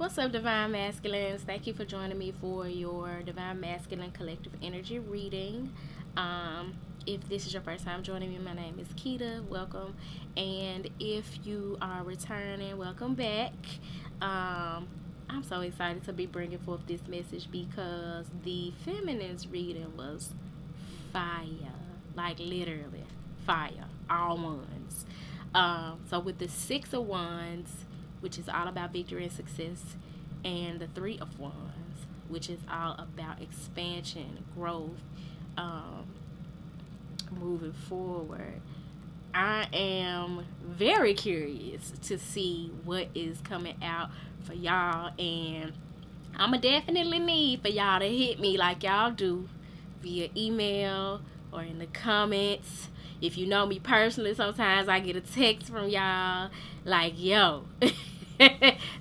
What's up, Divine Masculines? Thank you for joining me for your Divine Masculine Collective Energy reading. If this is your first time joining me, my name is Keita. Welcome. And if you are returning, welcome back. I'm so excited to be bringing forth this message because the Feminine's reading was fire. Like literally fire. All ones. So with the Six of Wands, which is all about victory and success, and the Three of Wands, which is all about expansion, growth, moving forward. I am very curious to see what is coming out for y'all, and I'ma definitely need for y'all to hit me like y'all do via email or in the comments. If you know me personally, sometimes I get a text from y'all like, yo,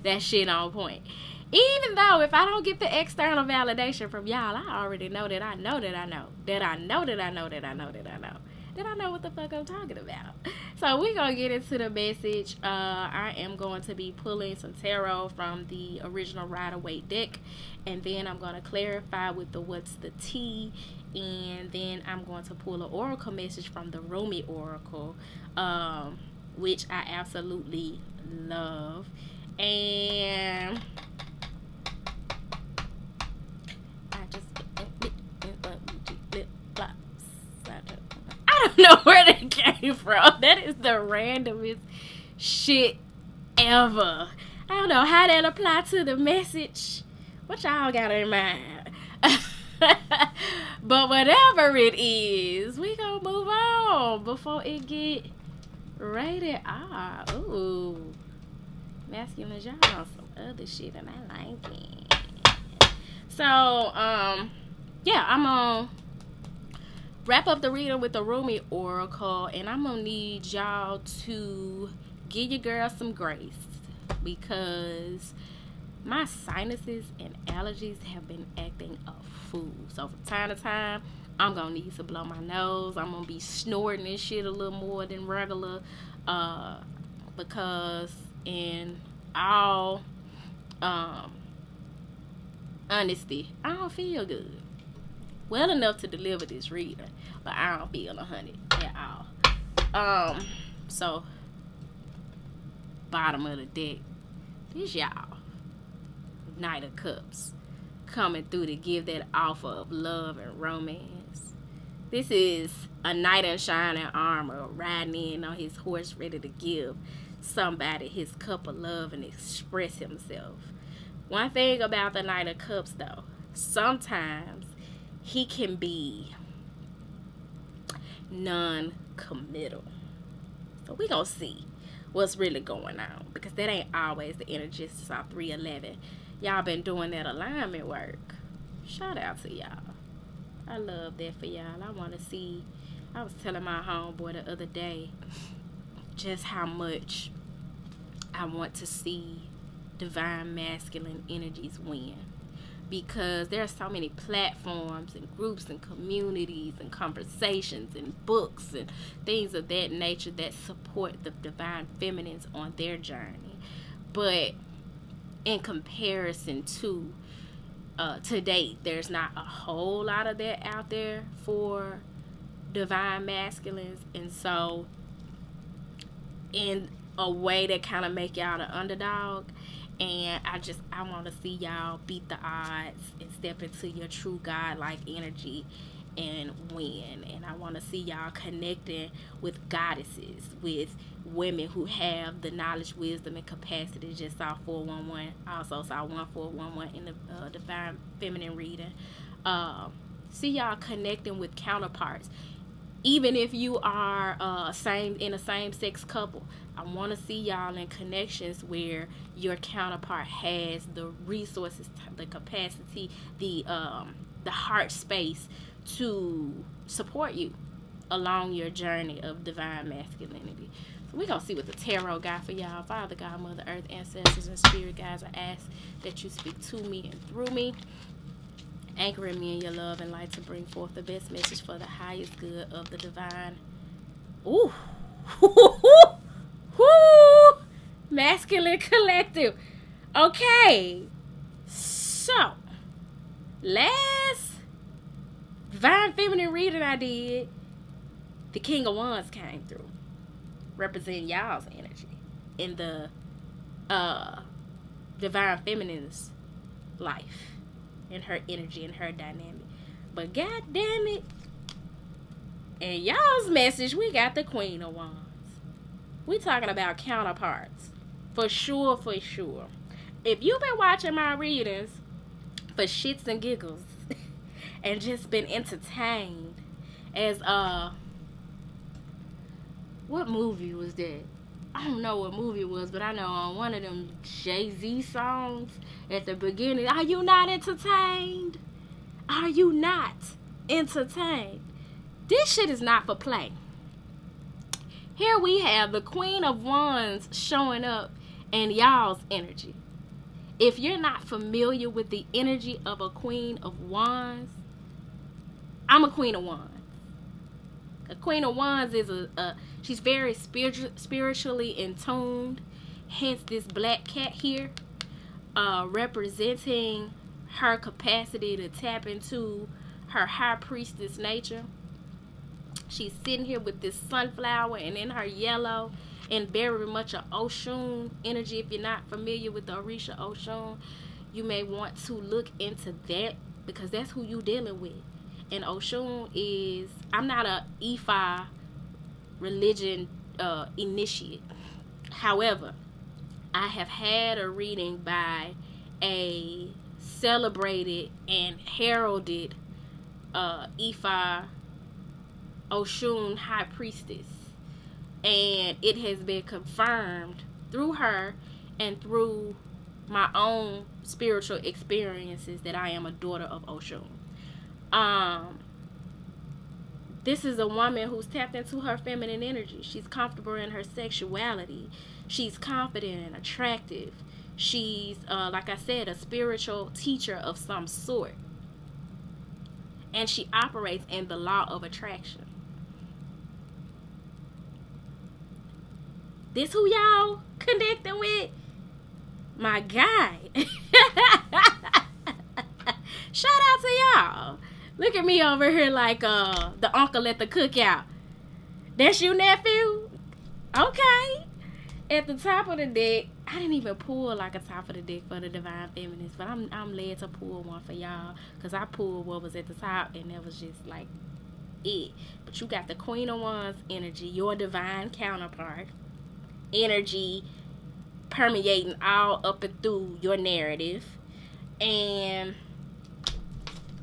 that shit on point. Even though if I don't get the external validation from y'all, I already know that I know that I know that I know that I know that I know that I know that I know what the fuck I'm talking about. So we're going to get into the message. I am going to be pulling some tarot from the original Rider-Waite deck, and then I'm going to clarify with the what's the tea, and then I'm going to pull an oracle message from the Rumi Oracle, which I absolutely love. And I don't know where that came from. That is the randomest shit ever. I don't know how that apply to the message. What y'all got in mind? But whatever it is, we gonna move on before it get rated R. Ooh, masculine, y'all on some other shit and I like it. So yeah, I'm gonna wrap up the reading with the Rumi Oracle, and I'm gonna need y'all to give your girl some grace because my sinuses and allergies have been acting a fool. So from time to time, I'm gonna need to blow my nose. I'm gonna be snorting and shit a little more than regular, because in all honesty, I don't feel good. Well enough to deliver this reading, but I don't feel 100 at all. So bottom of the deck, this y'all Knight of Cups coming through to give that offer of love and romance. This is a knight in shining armor riding in on his horse, ready to give somebody his cup of love and express himself. One thing about the Knight of Cups, though, sometimes he can be non-committal. So we gonna see what's really going on, because that ain't always the energy. It's our 311. Y'all been doing that alignment work. Shout out to y'all. I love that for y'all. I want to see. I was telling my homeboy the other day just how much I want to see divine masculine energies win, because there are so many platforms and groups and communities and conversations and books and things of that nature that support the divine feminines on their journey. But in comparison to date, there's not a whole lot of that out there for divine masculines. And so in a way that kind of make y'all the underdog, and I want to see y'all beat the odds and step into your true godlike energy and win. And I want to see y'all connecting with goddesses, with women who have the knowledge, wisdom, and capacity. Just saw 411. Also saw 1411 in the divine feminine reading. See y'all connecting with counterparts. Even if you are in a same-sex couple, I want to see y'all in connections where your counterpart has the resources, the capacity, the heart space to support you along your journey of divine masculinity. So we're going to see what the tarot got for y'all. Father, God, Mother Earth, ancestors, and spirit guides, I ask that you speak to me and through me, anchoring me in your love and light to bring forth the best message for the highest good of the divine. Ooh. Masculine collective. Okay, so last Divine Feminine reading I did, the King of Wands came through, representing y'all's energy in the Divine Feminine's life, in her energy and her dynamic. But god damn it, in y'all's message, we got the Queen of Wands. We talking about counterparts. For sure, for sure. If you've been watching my readings for shits and giggles and just been entertained as what movie was that? I don't know what movie it was, but I know on one of them Jay-Z songs at the beginning, are you not entertained? Are you not entertained? This shit is not for play. Here we have the Queen of Wands showing up in y'all's energy. If you're not familiar with the energy of a Queen of Wands, I'm a Queen of Wands. A Queen of Wands is she's very spiritually in tuned. Hence this black cat here, representing her capacity to tap into her high priestess nature. She's sitting here with this sunflower, and in her yellow, and very much a Oshun energy. If you're not familiar with the Orisha Oshun, you may want to look into that, because that's who you're dealing with. And Oshun is, I'm not a Ifa religion initiate. However, I have had a reading by a celebrated and heralded Ifa Oshun high priestess, and it has been confirmed through her and through my own spiritual experiences that I am a daughter of Oshun. This is a woman who's tapped into her feminine energy. She's comfortable in her sexuality. She's confident and attractive. She's, like I said, a spiritual teacher of some sort. And she operates in the law of attraction. This who y'all connecting with? My guy. Shout out to y'all. Look at me over here like the uncle at the cookout. That's you, nephew? Okay. At the top of the deck, I didn't even pull like a top of the deck for the Divine Feminines, but I'm led to pull one for y'all, because I pulled what was at the top, and that was just like it. But you got the Queen of Wands energy, your divine counterpart energy, permeating all up and through your narrative, and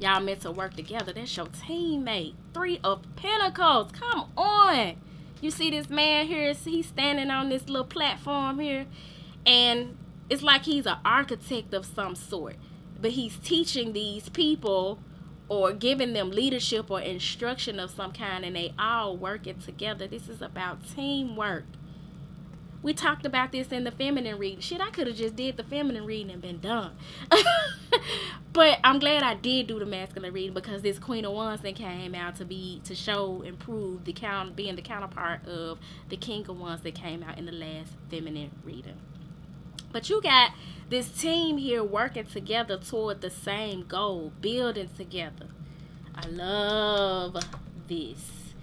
y'all meant to work together. That's your teammate. Three of Pentacles. Come on. You see this man here? He's standing on this little platform here, and it's like he's an architect of some sort, but he's teaching these people or giving them leadership or instruction of some kind, and they all working together. This is about teamwork. We talked about this in the feminine reading. Shit, I could have just did the feminine reading and been done. But I'm glad I did do the masculine reading, because this Queen of Wands thing came out to show and prove being the counterpart of the King of Wands that came out in the last feminine reading. But you got this team here working together toward the same goal, building together. I love this.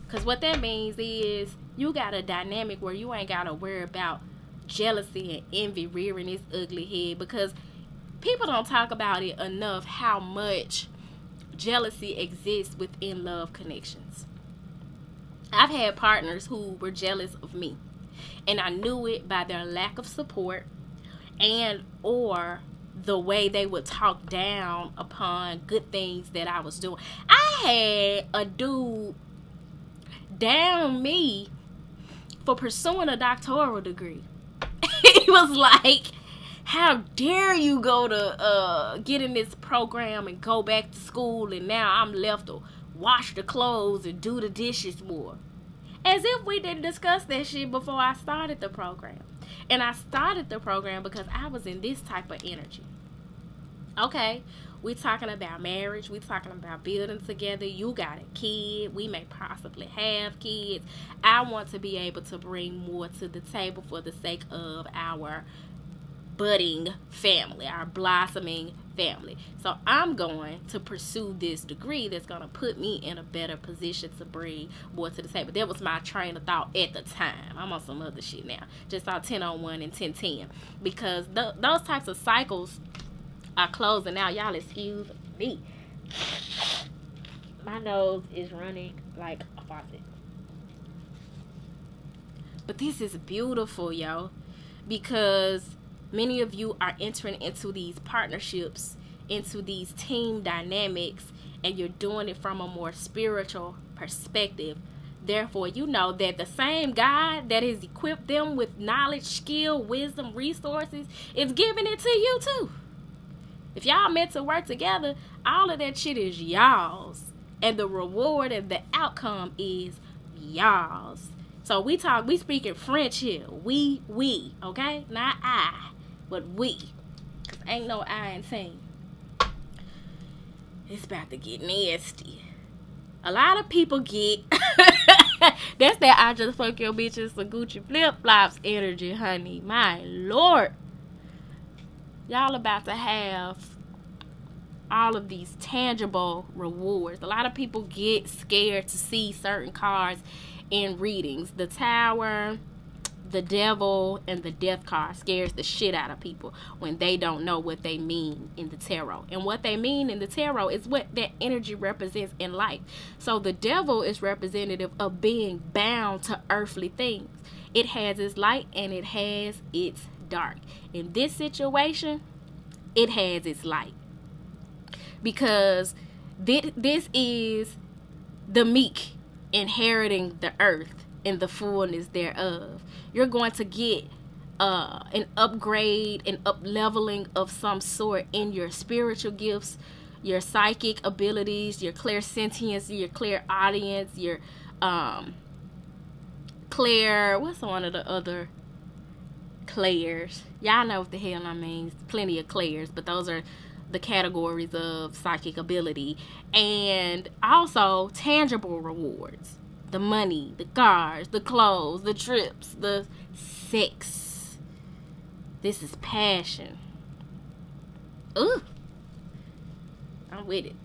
Because what that means is you got a dynamic where you ain't got to worry about jealousy and envy rearing its ugly head, because people don't talk about it enough how much jealousy exists within love connections. I've had partners who were jealous of me, and I knew it by their lack of support and or the way they would talk down upon good things that I was doing. I had a dude down me for pursuing a doctoral degree. He was like, how dare you go to get in this program and go back to school, and now I'm left to wash the clothes and do the dishes more. As if we didn't discuss that shit before I started the program. And I started the program because I was in this type of energy. Okay, we talking about marriage. We talking about building together. You got a kid. We may possibly have kids. I want to be able to bring more to the table for the sake of our budding family, our blossoming family. So I'm going to pursue this degree that's going to put me in a better position to bring more to the table. That was my train of thought at the time. I'm on some other shit now. Just saw 10-on-1 and 10-10. Because those types of cycles are closing out. Y'all excuse me. My nose is running like a faucet. But this is beautiful, yo. Because many of you are entering into these partnerships, into these team dynamics, and you're doing it from a more spiritual perspective. Therefore, you know that the same God that has equipped them with knowledge, skill, wisdom, resources is giving it to you too. If y'all meant to work together, all of that shit is y'all's. And the reward and the outcome is y'all's. So we speaking French here. We, okay? Not I, but we. 'Cause ain't no I in team. It's about to get nasty. A lot of people get that's that I just fuck your bitches some Gucci flip-flops energy, honey. My Lord. Y'all about to have all of these tangible rewards. A lot of people get scared to see certain cards in readings. The Tower, the Devil, and the Death card scares the shit out of people when they don't know what they mean in the tarot. And what they mean in the tarot is what that energy represents in life. So the Devil is representative of being bound to earthly things. It has its light and it has its dark. In this situation, it has its light. Because this is the meek inheriting the earth and the fullness thereof. You're going to get an upgrade, an up-leveling of some sort in your spiritual gifts, your psychic abilities, your clairsentience, your clairaudience, your what's one of the other clairs? Y'all know what the hell I mean. Plenty of clairs, but those are the categories of psychic ability. And also tangible rewards. The money, the cars, the clothes, the trips, the sex. This is passion. Ooh. I'm with it.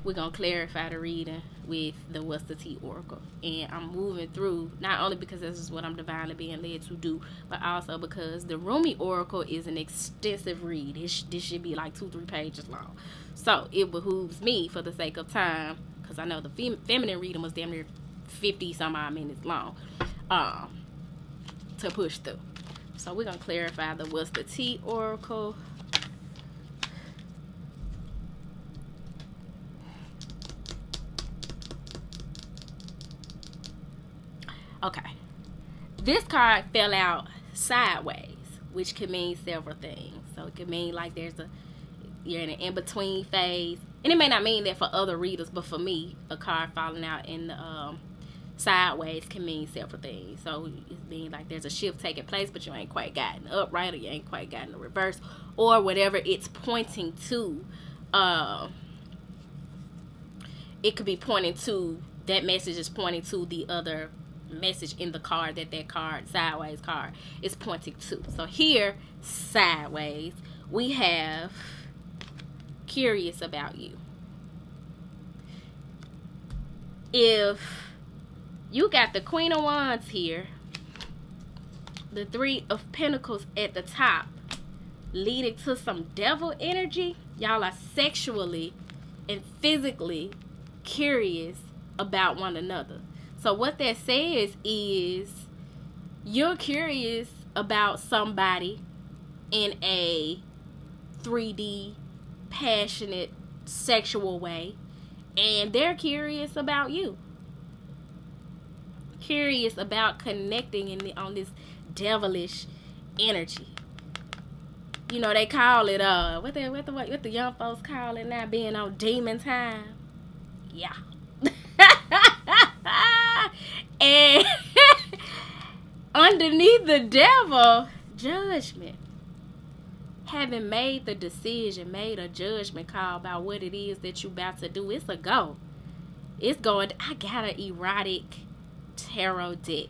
We're going to clarify the reading with the What's the Tea Oracle. And I'm moving through, not only because this is what I'm divinely being led to do, but also because the Rumi Oracle is an extensive read. This should be like 2-3 pages long. So it behooves me, for the sake of time, because I know the feminine reading was damn near 50 some odd minutes long, to push through. So we're going to clarify the What's the Tea Oracle. Okay, this card fell out sideways, which could mean several things. So it could mean like you're in an in-between phase, and it may not mean that for other readers, but for me, a card falling out in the sideways can mean several things. So it means like there's a shift taking place, but you ain't quite gotten upright, or you ain't quite gotten the reverse, or whatever it's pointing to. It could be pointing to, that message is pointing to the other message in the card that card, sideways card, is pointing to. So here, sideways, we have curious about you. If you got the Queen of Wands here, the Three of Pentacles at the top, leading to some devil energy, y'all are sexually and physically curious about one another. So what that says is you're curious about somebody in a 3D, passionate, sexual way, and they're curious about you. Curious about connecting on this devilish energy. You know, they call it what the young folks call it now, being on demon time. Yeah. And underneath the devil, judgment. Having made the decision, made a judgment call about what it is that you about to do, it's a go. It's going. I got an erotic tarot deck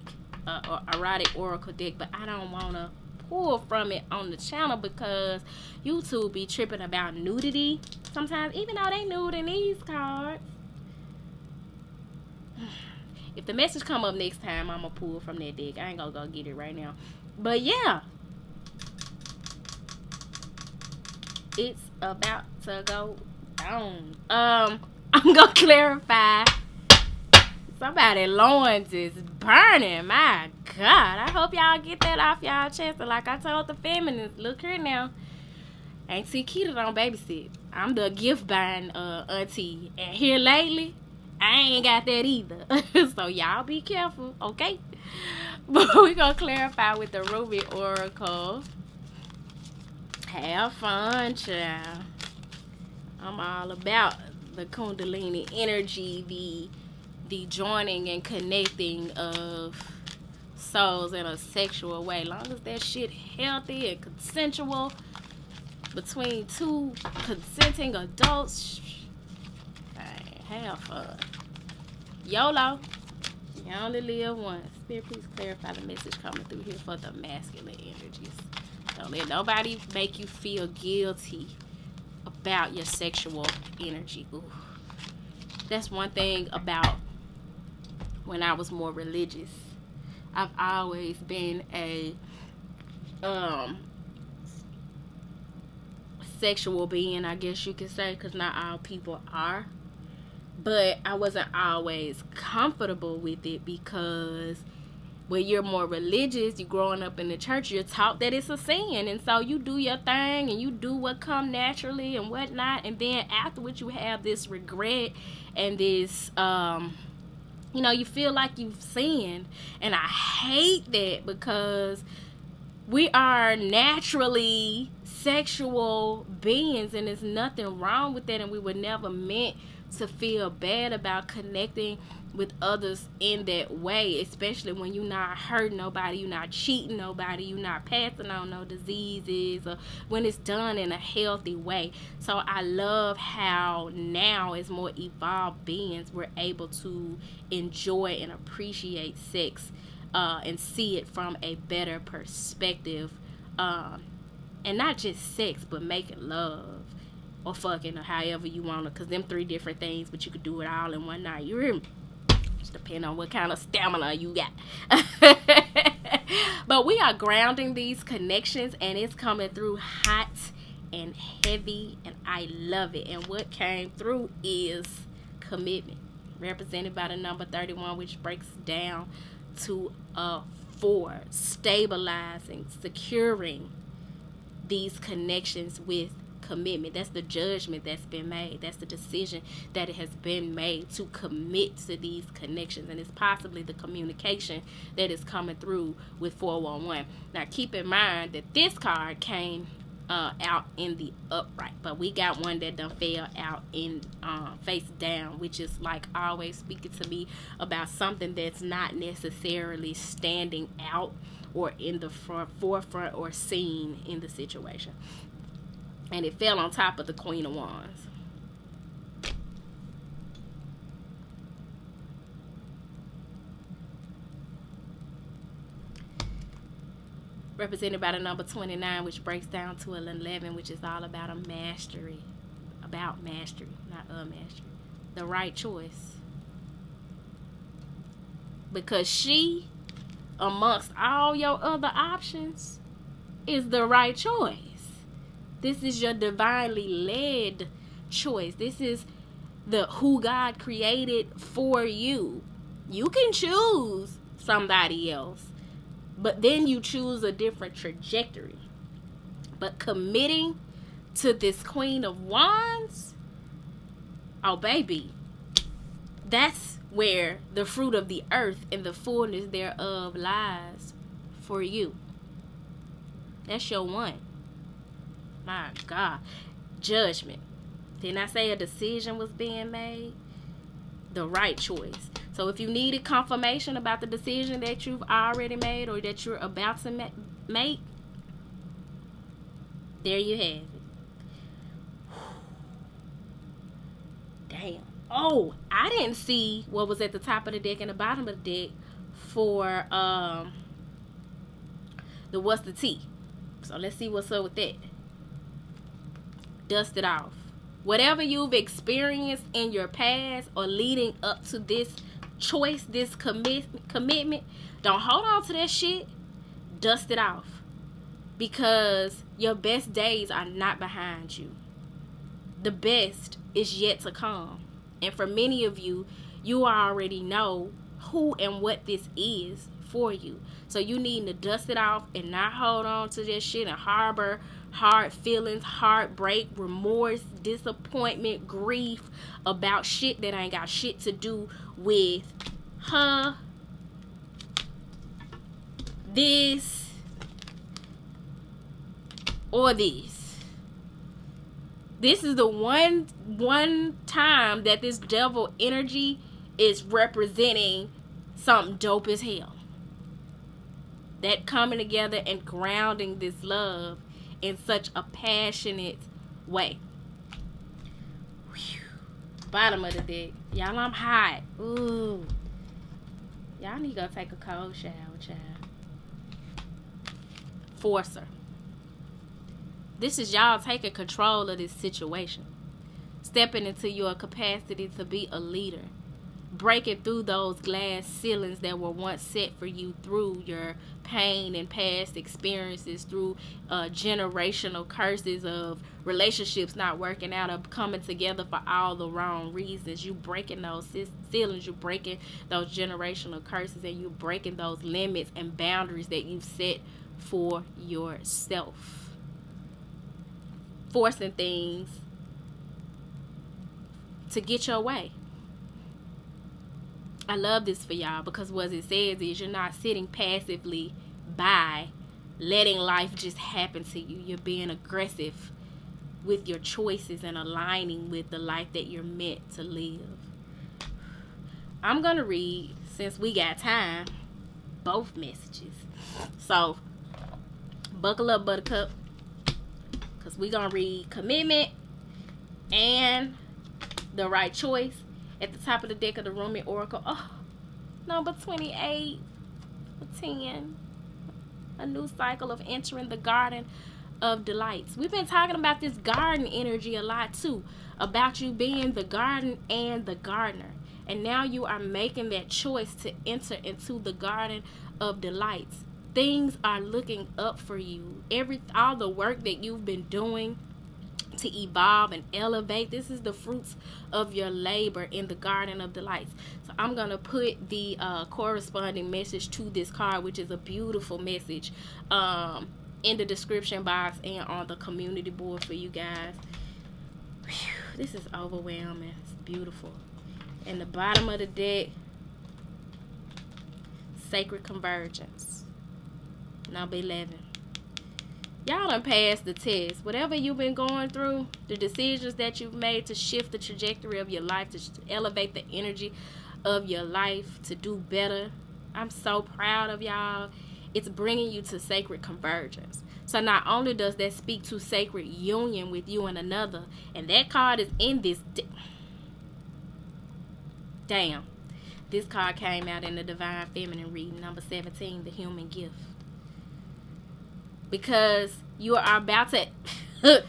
erotic oracle deck, but I don't want to pull from it on the channel because YouTube be tripping about nudity sometimes, even though they nude in these cards. If the message come up next time, I'm gonna pull from that deck. I ain't gonna go get it right now, but yeah, it's about to go down. I'm gonna clarify. Somebody's loins is burning. My God. I hope y'all get that off y'all chest. And like I told the feminists, look here now. Auntie Keita don't babysit. I'm the gift buying auntie. And here lately, I ain't got that either. So y'all be careful, okay? But we gonna clarify with the Ruby Oracle. Have fun, child. I'm all about the Kundalini energy, the joining and connecting of souls in a sexual way. Long as that shit healthy and consensual between two consenting adults, have fun. YOLO. You only live once. Spirit, please clarify the message coming through here for the masculine energies. Don't let nobody make you feel guilty about your sexual energy. Ooh. That's one thing about when I was more religious. I've always been a sexual being, I guess you could say, because not all people are. But I wasn't always comfortable with it because when you're more religious, you're growing up in the church, you're taught that it's a sin. And so you do your thing and you do what come naturally and whatnot. And then afterwards you have this regret and this, you know, you feel like you've sinned. And I hate that because we are naturally sexual beings and there's nothing wrong with that. And we were never meant to feel bad about connecting with others in that way, especially when you're not hurting nobody, you're not cheating nobody, you're not passing on no diseases, or when it's done in a healthy way. So I love how now, as more evolved beings, we're able to enjoy and appreciate sex and see it from a better perspective, and not just sex, but making love or fucking or however you want to, because them 3 different things, but you could do it all in one night. You hear me? Just depend on what kind of stamina you got. But we are grounding these connections and it's coming through hot and heavy, and I love it. And what came through is commitment, represented by the number 31, which breaks down to a 4, stabilizing, securing these connections with commitment. That's the judgment that's been made. That's the decision that it has been made to commit to these connections, and it's possibly the communication that is coming through with 411. Now keep in mind that this card came out in the upright, but we got one that done fell out in face down, which is like always speaking to me about something that's not necessarily standing out or in the forefront or seen in the situation. And it fell on top of the Queen of Wands. Represented by the number 29, which breaks down to an 11, which is all about a mastery. About mastery, not a mastery. The right choice. Because she, amongst all your other options, is the right choice. This is your divinely led choice. This is who God created for you. You can choose somebody else, but then you choose a different trajectory. But committing to this Queen of Wands, oh baby, that's where the fruit of the earth and the fullness thereof lies for you. That's your one. My God. Judgment. Didn't I say a decision was being made? The right choice. So if you needed confirmation about the decision that you've already made or that you're about to make, there you have it. Damn. Oh, I didn't see what was at the top of the deck and the bottom of the deck for the what's the tea. So let's see what's up with that. Dust it off. Whatever you've experienced in your past or leading up to this choice, this commitment, don't hold on to that shit. Dust it off. Because your best days are not behind you. The best is yet to come. And for many of you, you already know who and what this is for you. So you need to dust it off and not hold on to this shit and harbor hard feelings, heartbreak, remorse, disappointment, grief about shit that ain't got shit to do with her, this, or this. This is the one time that this devil energy is representing something dope as hell. That coming together and grounding this love in such a passionate way. Whew. Bottom of the deck. Y'all, I'm hot. Ooh. Y'all need to go take a cold shower, child. Forcer. This is y'all taking control of this situation. Stepping into your capacity to be a leader. Breaking through those glass ceilings that were once set for you through your pain and past experiences, through generational curses of relationships not working out or coming together for all the wrong reasons. You breaking those ceilings, you breaking those generational curses, and you breaking those limits and boundaries that you've set for yourself. Forcing things to get your way. I love this for y'all because what it says is you're not sitting passively by letting life just happen to you. You're being aggressive with your choices and aligning with the life that you're meant to live. I'm going to read, since we got time, both messages. So, buckle up, buttercup, because we're going to read commitment and the right choice. At the top of the deck of the Roman Oracle. Oh, number 28. 10. A new cycle of entering the garden of delights. We've been talking about this garden energy a lot too. About you being the garden and the gardener. And now you are making that choice to enter into the garden of delights. Things are looking up for you. All the work that you've been doing to evolve and elevate, this is the fruits of your labor in the garden of delights. So I'm gonna put the corresponding message to this card, which is a beautiful message, in the description box and on the community board for you guys. Whew, this is overwhelming. It's beautiful. And the bottom of the deck, Sacred Convergence, number 11. Y'all done passed the test. Whatever you've been going through, the decisions that you've made to shift the trajectory of your life, to elevate the energy of your life, to do better. I'm so proud of y'all. It's bringing you to sacred convergence. So not only does that speak to sacred union with you and another, and that card is in this. Damn. This card came out in the Divine Feminine reading, number 17, the human gift. Because you are about to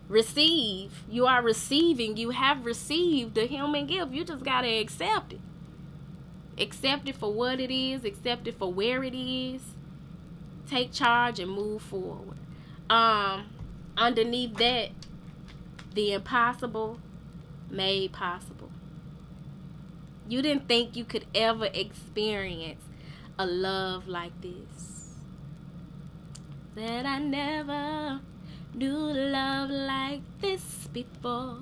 receive. You are receiving. You have received the human gift. You just got to accept it. Accept it for what it is. Accept it for where it is. Take charge and move forward. Underneath that, the impossible made possible. You didn't think you could ever experience a love like this. That I never knew love like this before.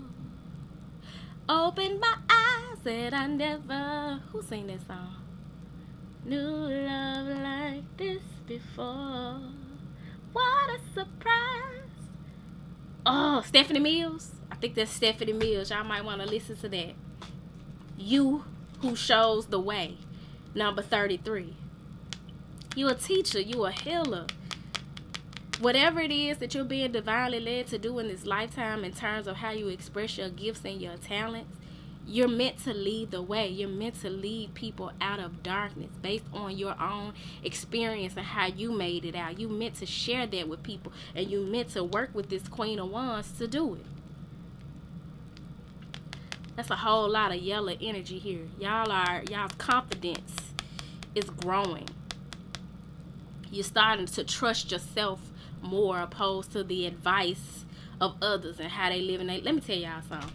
Opened my eyes, that I never, who sang that song? Knew love like this before. What a surprise. Oh, Stephanie Mills. I think that's Stephanie Mills. Y'all might want to listen to that. You who shows the way, number 33. You a teacher, you a healer. Whatever it is that you're being divinely led to do in this lifetime in terms of how you express your gifts and your talents, You're meant to lead the way. You're meant to lead people out of darkness based on your own experience and how you made it out. You meant to share that with people, and you meant to work with this Queen of Wands to do it. That's a whole lot of yellow energy here. Y'all's confidence is growing. You're starting to trust yourself more opposed to the advice of others and how they live in their. Let me tell y'all something.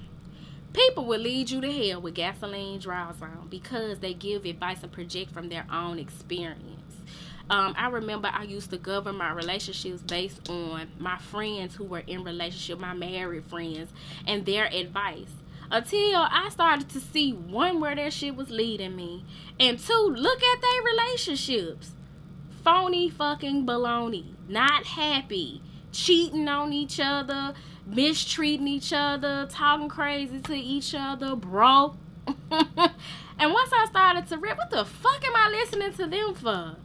People will lead you to hell with gasoline draws on because they give advice and project from their own experience. I remember I used to govern my relationships based on my friends who were in relationship, my married friends, and their advice. Until I started to see, one, where their shit was leading me, and two, look at their relationships. Phony fucking baloney. Not happy. Cheating on each other. Mistreating each other. Talking crazy to each other. Bro. And once I started to read, what the fuck am I listening to them for?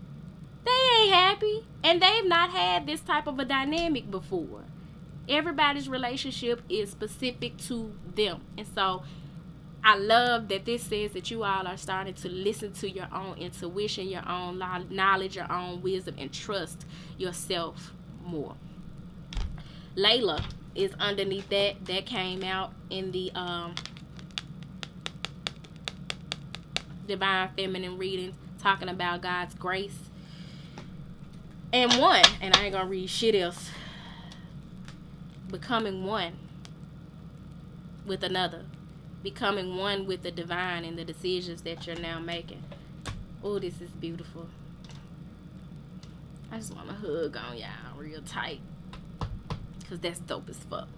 They ain't happy. And they've not had this type of a dynamic before. Everybody's relationship is specific to them. And so I love that this says that you all are starting to listen to your own intuition, your own knowledge, your own wisdom, and trust yourself more. Layla is underneath that. That came out in the Divine Feminine reading, talking about God's grace. And one, and I ain't gonna read shit else, becoming one with another. Becoming one with the divine and the decisions that you're now making. Oh, this is beautiful. I just want to hug on y'all real tight, because that's dope as fuck.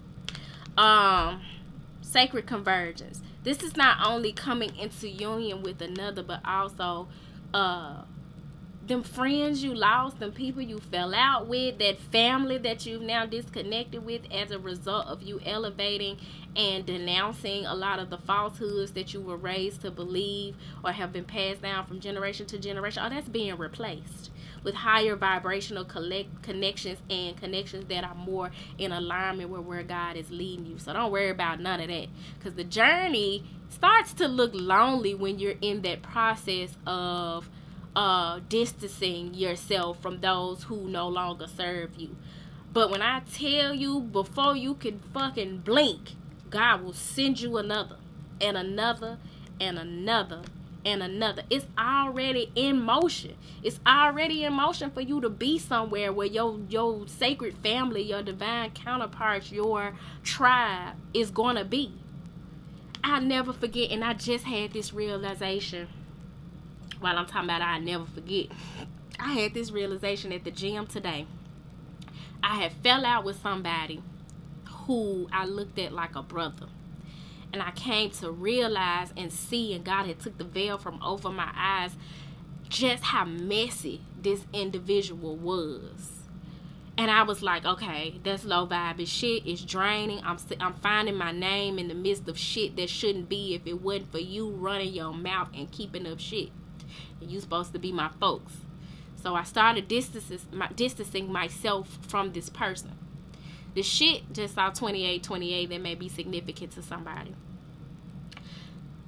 Sacred convergence. This is not only coming into union with another, but also them friends you lost, them people you fell out with, that family that you've now disconnected with as a result of you elevating and denouncing a lot of the falsehoods that you were raised to believe or have been passed down from generation to generation. Oh, that's being replaced with higher vibrational connections and connections that are more in alignment with where God is leading you. So don't worry about none of that, because the journey starts to look lonely when you're in that process of distancing yourself from those who no longer serve you. But when I tell you, before you can fucking blink, God will send you another and another and another and another. It's already in motion. It's already in motion for you to be somewhere where your sacred family, your divine counterparts, your tribe is gonna be. I'll never forget, and I just had this realization while I'm talking about I never forget. I had this realization at the gym today. I had fell out with somebody who I looked at like a brother. And I came to realize and see, and God had took the veil from over my eyes, just how messy this individual was. And I was like, okay, that's low vibe shit. It's draining. I'm finding my name in the midst of shit that shouldn't be if it wasn't for you running your mouth and keeping up shit. And you supposed to be my folks. So I started distancing myself from this person. The shit just saw 28 that may be significant to somebody.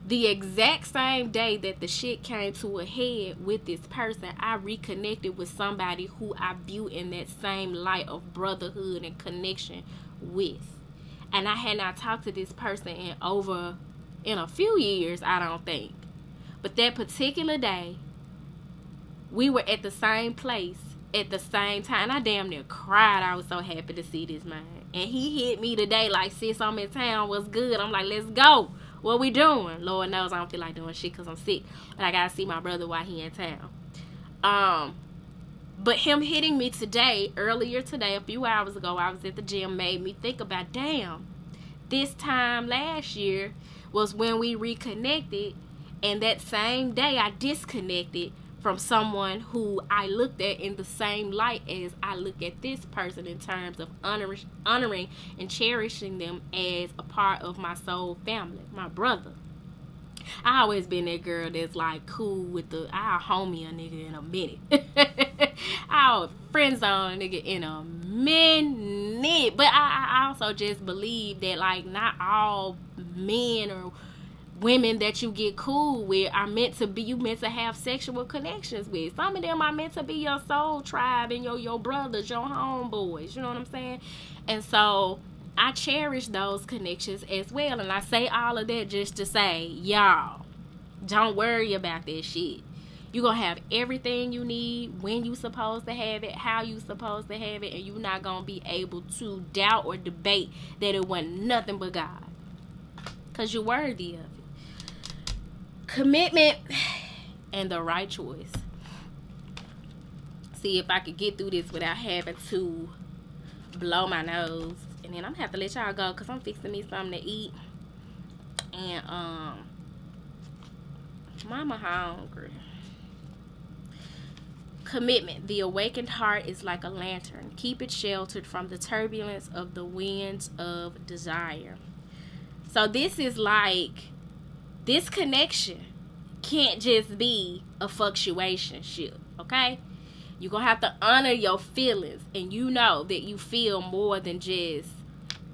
The exact same day that the shit came to a head with this person, I reconnected with somebody who I view in that same light of brotherhood and connection with. And I had not talked to this person in a few years, I don't think. But that particular day, we were at the same place at the same time. I damn near cried. I was so happy to see this man. And he hit me today like, sis, I'm in town. What's good? I'm like, let's go. What we doing? Lord knows I don't feel like doing shit because I'm sick. But I got to see my brother while he in town. But him hitting me today, earlier today, a few hours ago, I was at the gym, made me think about, damn, this time last year was when we reconnected. And that same day I disconnected from someone who I looked at in the same light as I look at this person, in terms of honoring and cherishing them as a part of my soul family, my brother. I always been that girl that's like cool with I'll homie a nigga in a minute. I'll friend zone a nigga in a minute. But I also just believe that, like, not all men or women that you get cool with are meant to be, you meant to have sexual connections with. Some of them are meant to be your soul tribe and your brothers, your homeboys, you know what I'm saying? And so I cherish those connections as well. And I say all of that just to say, y'all, don't worry about that shit. You're going to have everything you need when you supposed to have it, how you supposed to have it, and you're not going to be able to doubt or debate that it wasn't nothing but God. Because you're worthy of it. Commitment and the right choice. See if I could get through this without having to blow my nose. And then I'm going to have to let y'all go because I'm fixing me something to eat. And, mama hungry. Commitment. The awakened heart is like a lantern. Keep it sheltered from the turbulence of the winds of desire. So this is like, this connection can't just be a fluctuationship, okay? You're going to have to honor your feelings, and you know that you feel more than just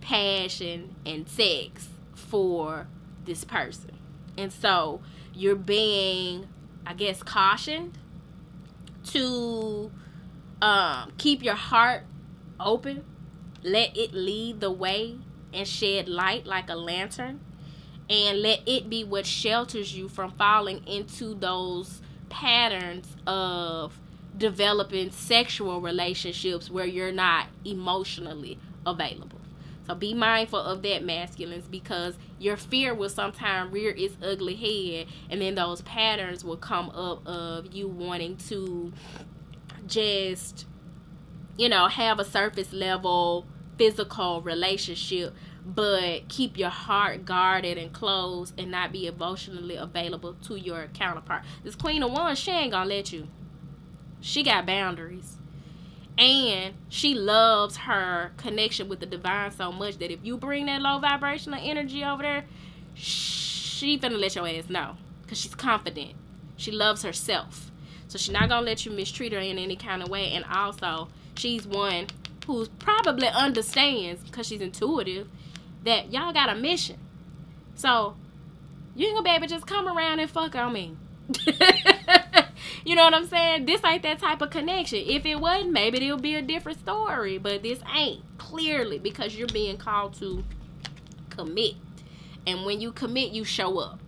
passion and sex for this person. And so you're being, I guess, cautioned to keep your heart open, let it lead the way and shed light like a lantern, and let it be what shelters you from falling into those patterns of developing sexual relationships where you're not emotionally available. So be mindful of that, masculines, because your fear will sometimes rear its ugly head, and then those patterns will come up of you wanting to just, you know, have a surface level physical relationship, but keep your heart guarded and closed and not be emotionally available to your counterpart. This Queen of Wands, she ain't gonna let you. She got boundaries. And she loves her connection with the divine so much that if you bring that low vibrational energy over there, she finna let your ass know. Because she's confident. She loves herself. So she's not gonna let you mistreat her in any kind of way. And also, she's one who probably understands, because she's intuitive, that y'all got a mission. So you ain't gonna be able to just come around and fuck on me. You know what I'm saying? This ain't that type of connection. If it wasn't, maybe it'll be a different story. But this ain't, clearly, because you're being called to commit. And when you commit, you show up.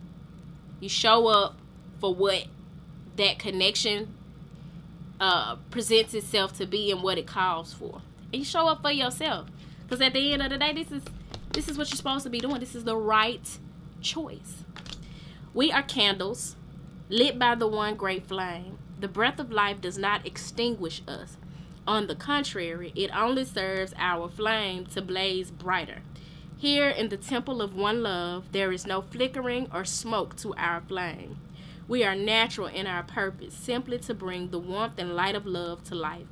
You show up for what that connection presents itself to be and what it calls for. And you show up for yourself. Because at the end of the day, this is what you're supposed to be doing. This is the right choice. We are candles lit by the one great flame. The breath of life does not extinguish us. On the contrary, it only serves our flame to blaze brighter. Here in the temple of one love, there is no flickering or smoke to our flame. We are natural in our purpose, simply to bring the warmth and light of love to life.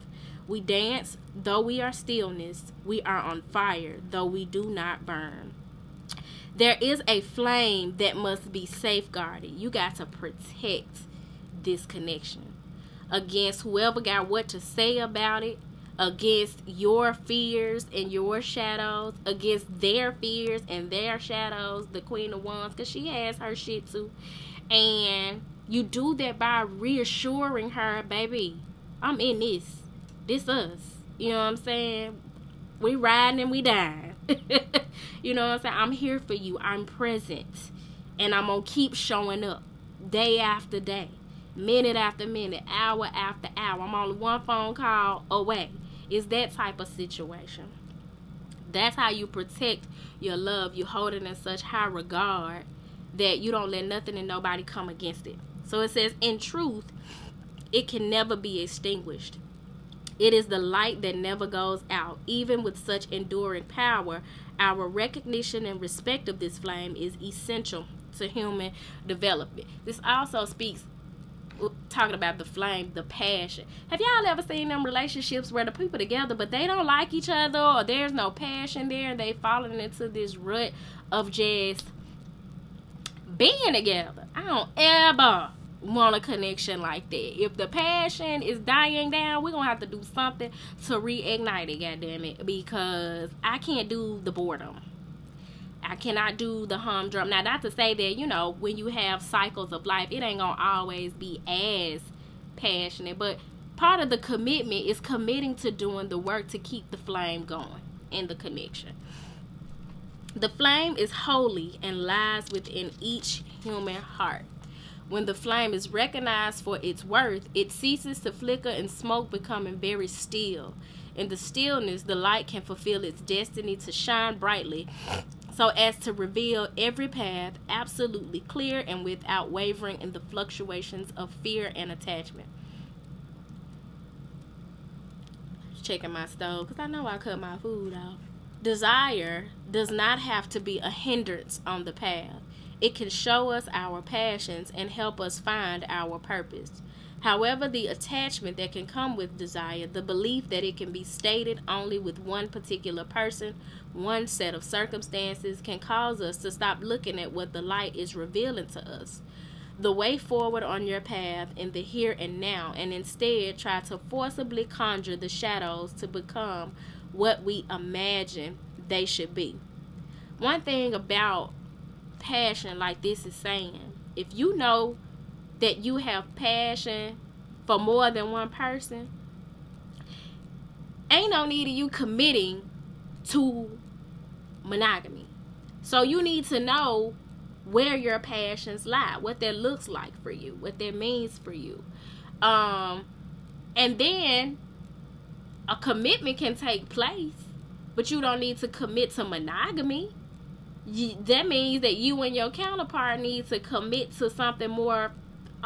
We dance, though we are stillness. We are on fire, though we do not burn. There is a flame that must be safeguarded. You got to protect this connection against whoever got what to say about it, against your fears and your shadows, against their fears and their shadows, the Queen of Wands, because she has her shit too. And you do that by reassuring her, baby, I'm in this. This us. You know what I'm saying? We riding and we dying. You know what I'm saying? I'm here for you. I'm present. And I'm going to keep showing up day after day, minute after minute, hour after hour. I'm only one phone call away. It's that type of situation. That's how you protect your love. You hold it in such high regard that you don't let nothing and nobody come against it. So it says, in truth, it can never be extinguished. It is the light that never goes out. Even with such enduring power, our recognition and respect of this flame is essential to human development. This also speaks, talking about the flame, the passion. Have y'all ever seen them relationships where the people together, but they don't like each other, or there's no passion there, and they falling into this rut of just being together? I don't ever want a connection like that. If the passion is dying down, we're gonna have to do something to reignite it, goddammit, because I can't do the boredom. I cannot do the humdrum. Now, not to say that, you know, when you have cycles of life, it ain't gonna always be as passionate, but part of the commitment is committing to doing the work to keep the flame going in the connection. The flame is holy and lies within each human heart. When the flame is recognized for its worth, it ceases to flicker and smoke, becoming very still. In the stillness, the light can fulfill its destiny to shine brightly so as to reveal every path absolutely clear and without wavering in the fluctuations of fear and attachment. Checking my stove because I know I cut my food off. Desire does not have to be a hindrance on the path. It can show us our passions and help us find our purpose. However, the attachment that can come with desire, the belief that it can be stated only with one particular person, one set of circumstances, can cause us to stop looking at what the light is revealing to us, the way forward on your path in the here and now, and instead try to forcibly conjure the shadows to become what we imagine they should be. One thing about passion, like this is saying, if you know that you have passion for more than one person, ain't no need of you committing to monogamy. So you need to know where your passions lie, what that looks like for you, what that means for you. And then a commitment can take place, but you don't need to commit to monogamy. That means that you and your counterpart need to commit to something more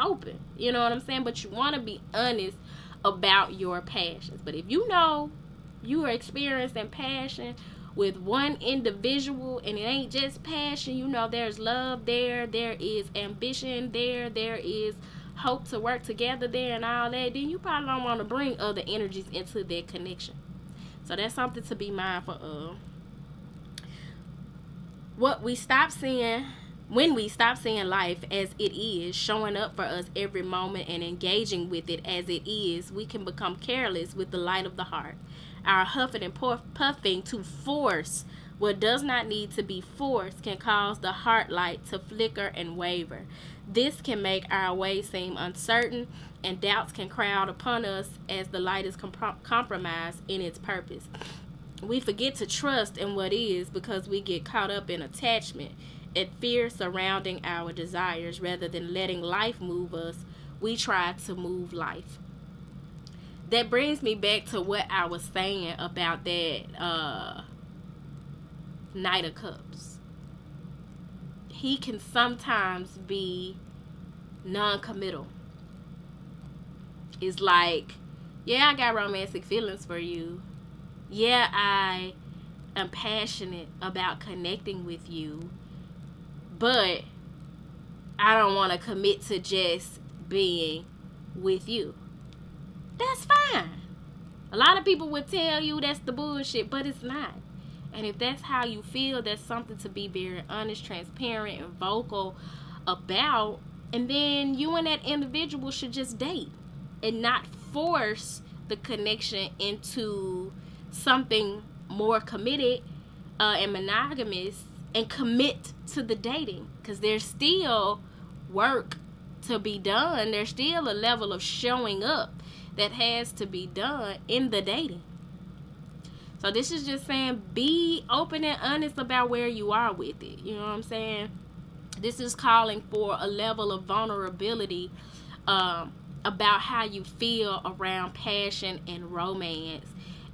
open. You know what I'm saying? But you want to be honest about your passions. But if you know you are experiencing passion with one individual and it ain't just passion, you know there's love there, there is ambition there, there is hope to work together there and all that, then you probably don't want to bring other energies into that connection. So that's something to be mindful of. When we stop seeing life as it is, showing up for us every moment and engaging with it as it is, we can become careless with the light of the heart. Our huffing and puffing to force what does not need to be forced can cause the heart light to flicker and waver. This can make our way seem uncertain, and doubts can crowd upon us as the light is compromised in its purpose. We forget to trust in what is because we get caught up in attachment and fear surrounding our desires. Rather than letting life move us, we try to move life. That brings me back to what I was saying about that Knight of Cups. He can sometimes be non-committal. It's like, yeah, I got romantic feelings for you. Yeah, I am passionate about connecting with you, but I don't want to commit to just being with you. That's fine. A lot of people would tell you that's the bullshit, but it's not. And if that's how you feel, that's something to be very honest, transparent, and vocal about. And then you and that individual should just date and not force the connection into something more committed and monogamous, and commit to the dating, because there's still work to be done. There's still a level of showing up that has to be done in the dating. So this is just saying, be open and honest about where you are with it. You know what I'm saying? This is calling for a level of vulnerability about how you feel around passion and romance,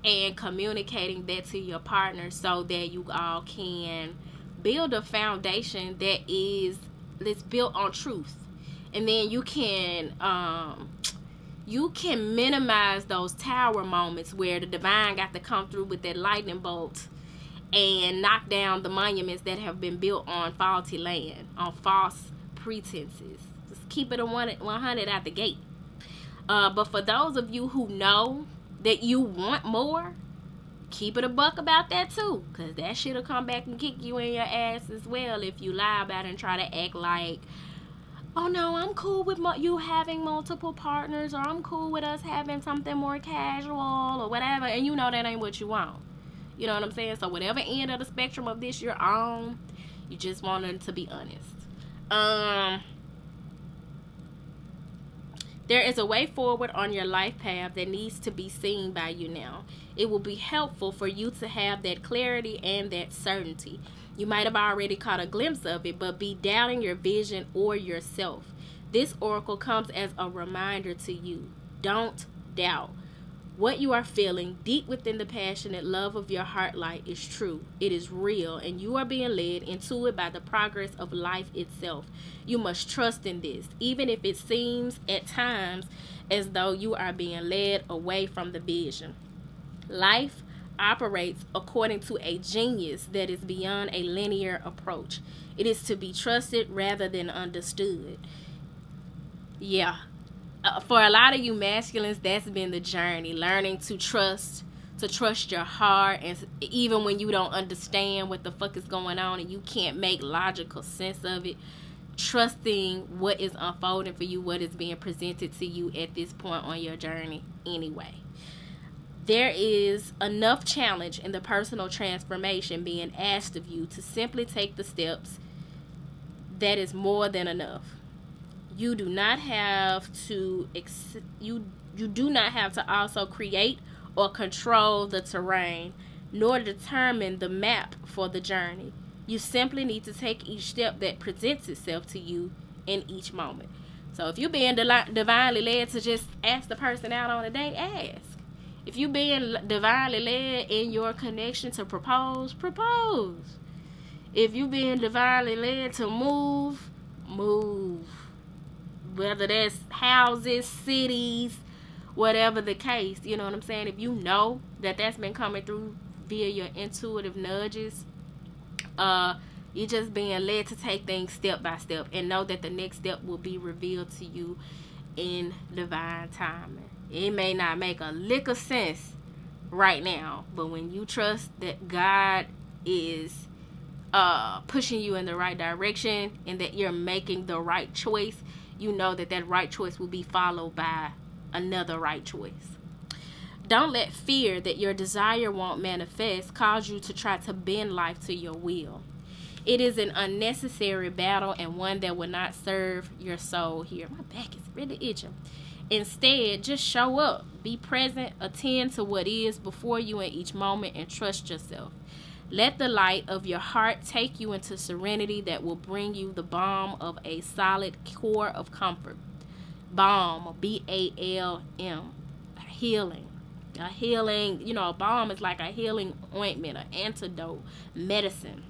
and communicating that to your partner so that you all can build a foundation that's built on truth. And then you can minimize those tower moments where the divine got to come through with that lightning bolt and knock down the monuments that have been built on faulty land, on false pretenses. Just keep it a 100 out the gate. But for those of you who know that you want more, keep it a buck about that too, because that shit'll come back and kick you in your ass as well if you lie about it and try to act like, oh no, I'm cool with you having multiple partners, or I'm cool with us having something more casual or whatever, and you know that ain't what you want. You know what I'm saying? So whatever end of the spectrum of this you're on, You just want them to be honest. There is a way forward on your life path that needs to be seen by you now. It will be helpful for you to have that clarity and that certainty. You might have already caught a glimpse of it, but be doubting your vision or yourself. This oracle comes as a reminder to you. Don't doubt. What you are feeling deep within the passionate love of your heart light is true. It is real, and you are being led into it by the progress of life itself. You must trust in this, even if it seems at times as though you are being led away from the vision. Life operates according to a genius that is beyond a linear approach. It is to be trusted rather than understood. Yeah. For a lot of you masculines, that's been the journey, learning to trust your heart, and even when you don't understand what the fuck is going on and you can't make logical sense of it, trusting what is unfolding for you, what is being presented to you at this point on your journey anyway. There is enough challenge in the personal transformation being asked of you to simply take the steps. That is more than enough. You do not have to you do not have to also create or control the terrain, nor determine the map for the journey. You simply need to take each step that presents itself to you in each moment. So if you're being divinely led to just ask the person out on a date, ask. If you're being divinely led in your connection to propose, propose. If you're being divinely led to move, move. Whether that's houses, cities, whatever the case, you know what I'm saying? If you know that that's been coming through via your intuitive nudges, you're just being led to take things step by step and know that the next step will be revealed to you in divine timing. It may not make a lick of sense right now, but when you trust that God is pushing you in the right direction and that you're making the right choice, you know that that right choice will be followed by another right choice. Don't let fear that your desire won't manifest cause you to try to bend life to your will. It is an unnecessary battle and one that will not serve your soul here. My back is really itching. Instead, just show up, be present, attend to what is before you in each moment, and trust yourself. Let the light of your heart take you into serenity that will bring you the balm of a solid core of comfort. Balm, B-A-L-M, healing. A healing, you know, a balm is like a healing ointment, an antidote, medicine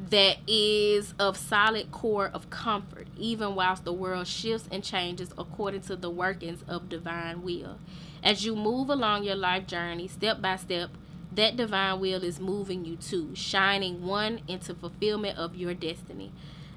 that is of solid core of comfort, even whilst the world shifts and changes according to the workings of divine will. As you move along your life journey, step by step, that divine will is moving you to, shining one into fulfillment of your destiny.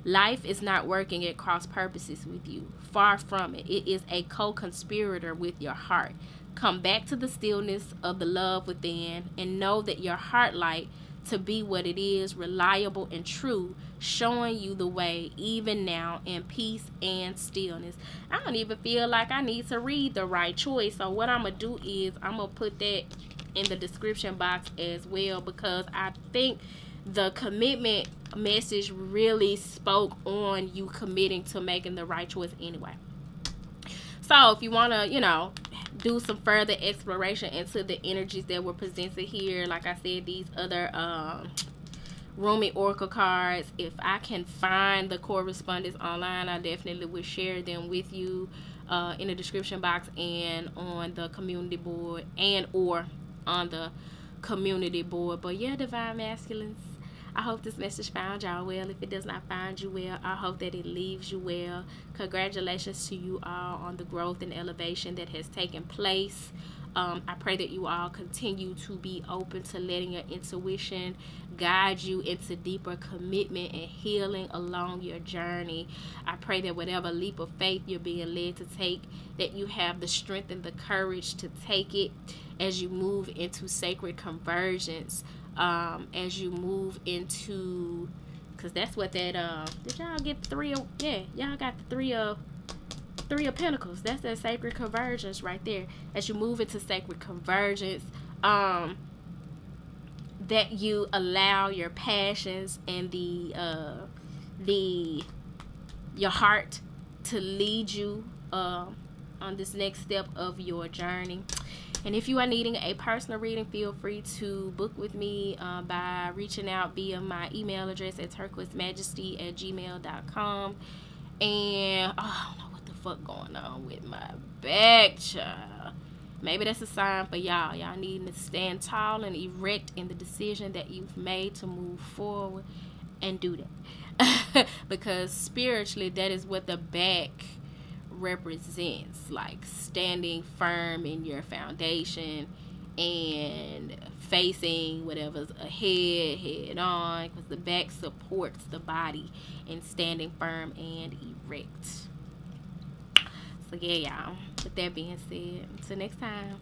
Life is not working at cross purposes with you. Far from it. It is a co-conspirator with your heart. Come back to the stillness of the love within and know that your heart light to be what it is, reliable and true, showing you the way even now in peace and stillness. I don't even feel like I need to read the right choice. So what I'm going to do is I'm going to put that in the description box as well, because I think the commitment message really spoke on you committing to making the right choice anyway. So if you want to, you know, do some further exploration into the energies that were presented here, like I said, these other Rumi Oracle cards, if I can find the correspondence online, I definitely will share them with you in the description box and on the community board, and or on the community board. But yeah, divine masculines, I hope this message found y'all well. If it does not find you well, I hope that it leaves you well. Congratulations to you all on the growth and elevation that has taken place. I pray that you all continue to be open to letting your intuition guide you into deeper commitment and healing along your journey. I pray that whatever leap of faith you're being led to take, that you have the strength and the courage to take it as you move into sacred convergence, as you move into, because that's what that did y'all get the three of, yeah, y'all got the three of Pentacles. That's that sacred convergence right there. As you move into sacred convergence, that you allow your passions and the your heart to lead you on this next step of your journey. And if you are needing a personal reading, feel free to book with me by reaching out via my email address at turquoisemajesty@gmail.com. And I don't know what the fuck going on with my back, child. Maybe that's a sign for y'all. Y'all needing to stand tall and erect in the decision that you've made to move forward and do that. Because spiritually, that is what the back represents, like standing firm in your foundation and facing whatever's ahead head on, because the back supports the body in standing firm and erect. So yeah, y'all, with that being said, until next time.